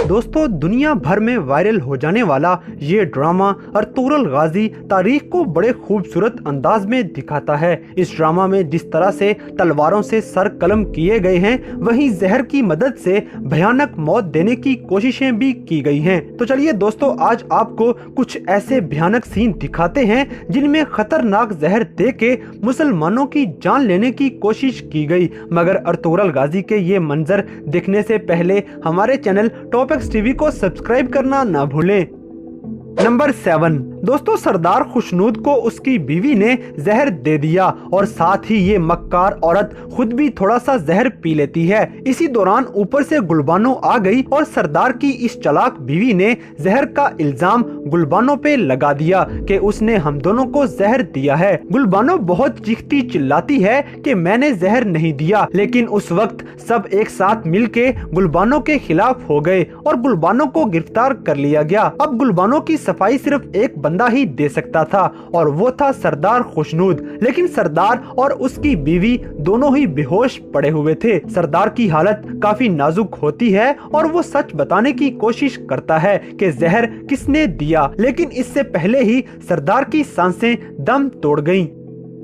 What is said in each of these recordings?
दोस्तों, दुनिया भर में वायरल हो जाने वाला ये ड्रामा अर्तुगरुल गाजी तारीख को बड़े खूबसूरत अंदाज में दिखाता है। इस ड्रामा में जिस तरह से तलवारों से सर कलम किए गए हैं, वहीं जहर की मदद से भयानक मौत देने की कोशिशें भी की गई हैं। तो चलिए दोस्तों, आज आपको कुछ ऐसे भयानक सीन दिखाते हैं जिनमें खतरनाक जहर दे के मुसलमानों की जान लेने की कोशिश की गई। मगर अर्तुगरुल गाजी के ये मंजर देखने से पहले हमारे चैनल टॉपएक्स टीवी को सब्सक्राइब करना ना भूलें। नंबर 7 दोस्तों, सरदार खुशनूद को उसकी बीवी ने जहर दे दिया और साथ ही ये मक्कार औरत खुद भी थोड़ा सा जहर पी लेती है। इसी दौरान ऊपर से गुलबानो आ गई और सरदार की इस चालाक बीवी ने जहर का इल्जाम गुलबानो पे लगा दिया कि उसने हम दोनों को जहर दिया है। गुलबानो बहुत चीखती चिल्लाती है कि मैंने जहर नहीं दिया, लेकिन उस वक्त सब एक साथ मिलके गुलबानो के खिलाफ हो गए और गुलबानो को गिरफ्तार कर लिया गया। अब गुलबानो की सफाई सिर्फ एक बंदा ही दे सकता था और वो था सरदार खुशनूद, लेकिन सरदार और उसकी बीवी दोनों ही बेहोश पड़े हुए थे। सरदार की हालत काफी नाजुक होती है और वो सच बताने की कोशिश करता है कि जहर किसने दिया, लेकिन इससे पहले ही सरदार की सांसें दम तोड़ गईं।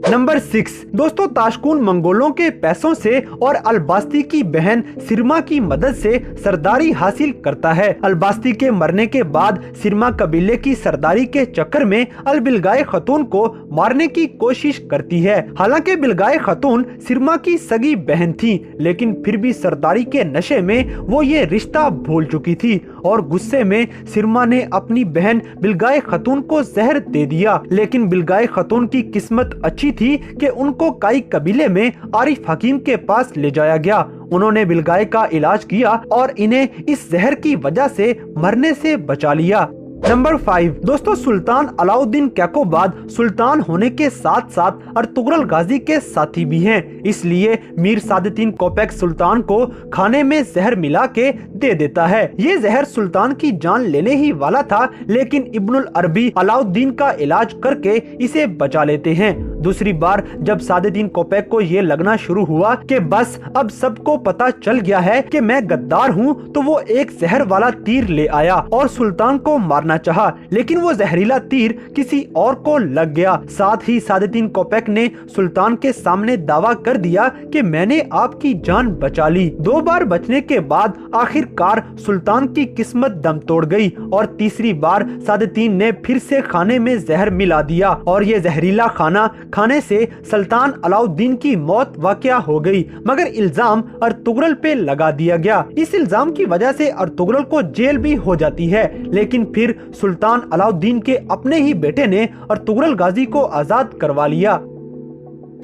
नंबर 6 दोस्तों, ताशकून मंगोलों के पैसों से और अलबास्ती की बहन सिरमा की मदद से सरदारी हासिल करता है। अलबास्ती के मरने के बाद सिरमा कबीले की सरदारी के चक्कर में अलबिलगाय खतून को मारने की कोशिश करती है। हालांकि बिलगाय खतून सिरमा की सगी बहन थी, लेकिन फिर भी सरदारी के नशे में वो ये रिश्ता भूल चुकी थी और गुस्से में सिरमा ने अपनी बहन बिलगाय खतून को जहर दे दिया। लेकिन बिलगाय खतून की किस्मत अच्छी थी कि उनको काई कबीले में आरिफ हकीम के पास ले जाया गया। उन्होंने बिलगाय का इलाज किया और इन्हें इस जहर की वजह से मरने से बचा लिया। नंबर 5 दोस्तों, सुल्तान अलाउद्दीन कैकोबाद सुल्तान होने के साथ साथ अर्तुगरुल गाजी के साथी भी हैं, इसलिए मीर सादुद्दीन कोपैक सुल्तान को खाने में जहर मिला के दे देता है। ये जहर सुल्तान की जान लेने ही वाला था, लेकिन इब्नुल अरबी अलाउद्दीन का इलाज करके इसे बचा लेते हैं। दूसरी बार जब सादुद्दीन कोपैक को ये लगना शुरू हुआ कि बस अब सबको पता चल गया है कि मैं गद्दार हूँ, तो वो एक जहर वाला तीर ले आया और सुल्तान को मारना चाहा, लेकिन वो जहरीला तीर किसी और को लग गया। साथ ही सादुद्दीन कोपैक ने सुल्तान के सामने दावा कर दिया कि मैंने आपकी जान बचा ली। 2 बार बचने के बाद आखिरकार सुल्तान की किस्मत दम तोड़ गई और तीसरी बार सादुद्दीन ने फिर से खाने में जहर मिला दिया और ये जहरीला खाना खाने से सुल्तान अलाउद्दीन की मौत वाक़या हो गई। मगर इल्जाम अर्तुगरुल पे लगा दिया गया। इस इल्जाम की वजह से अर्तुगरुल को जेल भी हो जाती है, लेकिन फिर सुल्तान अलाउद्दीन के अपने ही बेटे ने अर्तुगरुल गाजी को आजाद करवा लिया।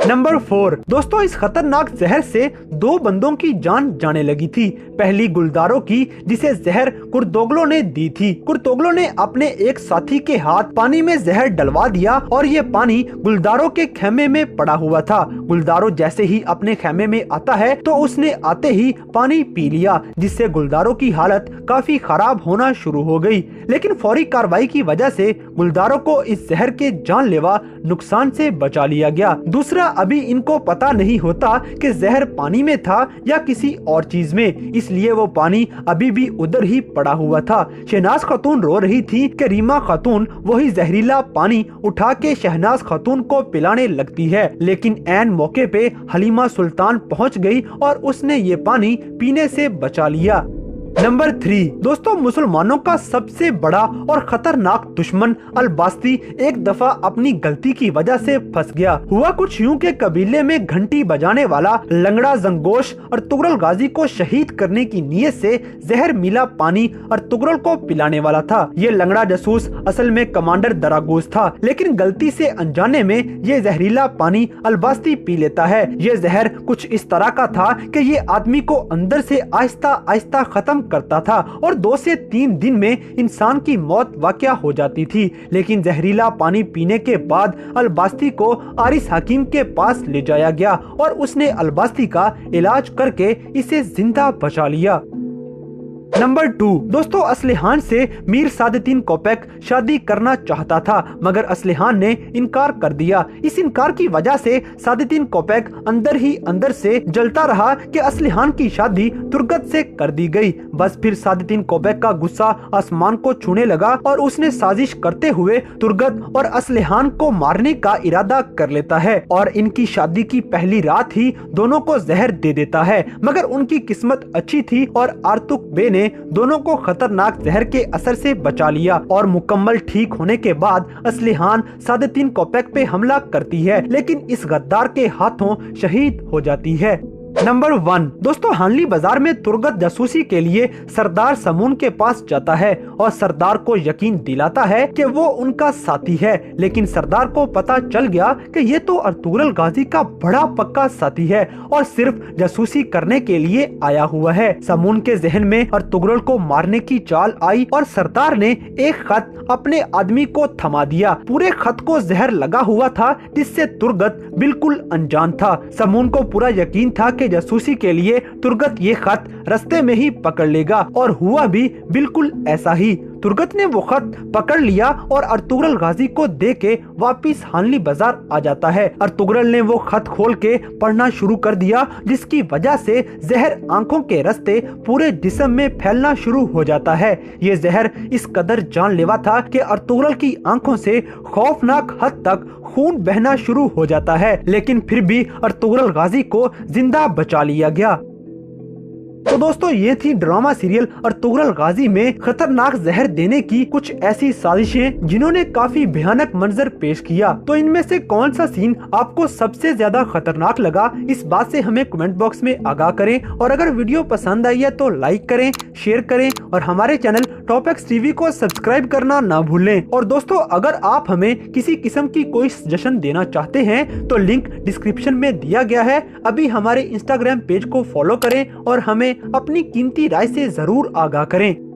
नंबर 4 दोस्तों, इस खतरनाक जहर से 2 बंदों की जान जाने लगी थी। पहली गुलदारो की, जिसे जहर कुर्तोगलो ने दी थी। कुर्तोगलो ने अपने एक साथी के हाथ पानी में जहर डलवा दिया और ये पानी गुलदारो के खेमे में पड़ा हुआ था। गुलदारो जैसे ही अपने खेमे में आता है तो उसने आते ही पानी पी लिया, जिससे गुलदारो की हालत काफी खराब होना शुरू हो गई। लेकिन फौरी कार्रवाई की वजह से गुलदारो को इस जहर के जानलेवा नुकसान से बचा लिया गया। दूसरा, अभी इनको पता नहीं होता कि जहर पानी में था या किसी और चीज में, इसलिए वो पानी अभी भी उधर ही पड़ा हुआ था। शहनाज खातून रो रही थी कि रीमा खातून वही जहरीला पानी उठा के शहनाज खातून को पिलाने लगती है, लेकिन ऐन मौके पे हलीमा सुल्तान पहुंच गई और उसने ये पानी पीने से बचा लिया। नंबर 3 दोस्तों, मुसलमानों का सबसे बड़ा और खतरनाक दुश्मन अलबास्ती एक दफा अपनी गलती की वजह से फंस गया। हुआ कुछ यूं के कबीले में घंटी बजाने वाला लंगड़ा जंगोश अर्तुगरुल गाजी को शहीद करने की नीयत से जहर मिला पानी अर्तुगरुल को पिलाने वाला था। ये लंगड़ा जासूस असल में कमांडर दरागोस था, लेकिन गलती से अनजाने में ये जहरीला पानी अलबास्ती पी लेता है। ये जहर कुछ इस तरह का था कि ये आदमी को अंदर से आहिस्ता आहिस्ता खत्म करता था और 2 से 3 दिन में इंसान की मौत वाक़या हो जाती थी। लेकिन जहरीला पानी पीने के बाद अलबास्ती को आरिस हकीम के पास ले जाया गया और उसने अलबास्ती का इलाज करके इसे जिंदा बचा लिया। नंबर 2, दोस्तों असलिहान से मीर सादुद्दीन कोपेक शादी करना चाहता था, मगर असलिहान ने इनकार कर दिया। इस इनकार की वजह से सादुद्दीन कोपेक अंदर ही अंदर से जलता रहा कि असलिहान की शादी तुर्गत से कर दी गई। बस फिर सादुद्दीन कोपेक का गुस्सा आसमान को छूने लगा और उसने साजिश करते हुए तुर्गत और असलिहान को मारने का इरादा कर लेता है और इनकी शादी की पहली रात ही दोनों को जहर दे देता है। मगर उनकी किस्मत अच्छी थी और आर्तुक बे ने दोनों को खतरनाक जहर के असर से बचा लिया और मुकम्मल ठीक होने के बाद असलिहान सादुद्दीन कोपेक पे हमला करती है, लेकिन इस गद्दार के हाथों शहीद हो जाती है। नंबर 1, दोस्तों हानली बाजार में तुर्गत जासूसी के लिए सरदार समून के पास जाता है और सरदार को यकीन दिलाता है कि वो उनका साथी है, लेकिन सरदार को पता चल गया कि ये तो अर्तुगरुल गाजी का बड़ा पक्का साथी है और सिर्फ जासूसी करने के लिए आया हुआ है। समून के जहन में अर्तुगरुल को मारने की चाल आई और सरदार ने एक खत अपने आदमी को थमा दिया। पूरे खत को जहर लगा हुआ था, जिससे तुर्गत बिल्कुल अनजान था। समून को पूरा यकीन था कि जासूसी के लिए तुर्गत ये खत रास्ते में ही पकड़ लेगा और हुआ भी बिल्कुल ऐसा ही। तुर्गत ने वो खत पकड़ लिया और अर्तुगरुल गाजी को दे के वापिस हानली बाजार आ जाता है। अर्तुगरुल ने वो खत खोल के पढ़ना शुरू कर दिया, जिसकी वजह से जहर आंखों के रास्ते पूरे जिस्म में फैलना शुरू हो जाता है। ये जहर इस कदर जानलेवा था कि अर्तुगरुल की आंखों से खौफनाक हद तक खून बहना शुरू हो जाता है, लेकिन फिर भी अर्तुगरुल गाजी को जिंदा बचा लिया गया। तो दोस्तों ये थी ड्रामा सीरियल अर्तुगरुल गाजी में खतरनाक जहर देने की कुछ ऐसी साजिशें जिन्होंने काफी भयानक मंजर पेश किया। तो इनमें से कौन सा सीन आपको सबसे ज्यादा खतरनाक लगा, इस बात से हमें कमेंट बॉक्स में आगाह करें। और अगर वीडियो पसंद आई है तो लाइक करें, शेयर करें और हमारे चैनल टॉप एक्स टीवी को सब्सक्राइब करना ना भूलें। और दोस्तों अगर आप हमें किसी किस्म की कोई सजेशन देना चाहते हैं तो लिंक डिस्क्रिप्शन में दिया गया है। अभी हमारे इंस्टाग्राम पेज को फॉलो करें और हमें अपनी कीमती राय से जरूर आगाह करें।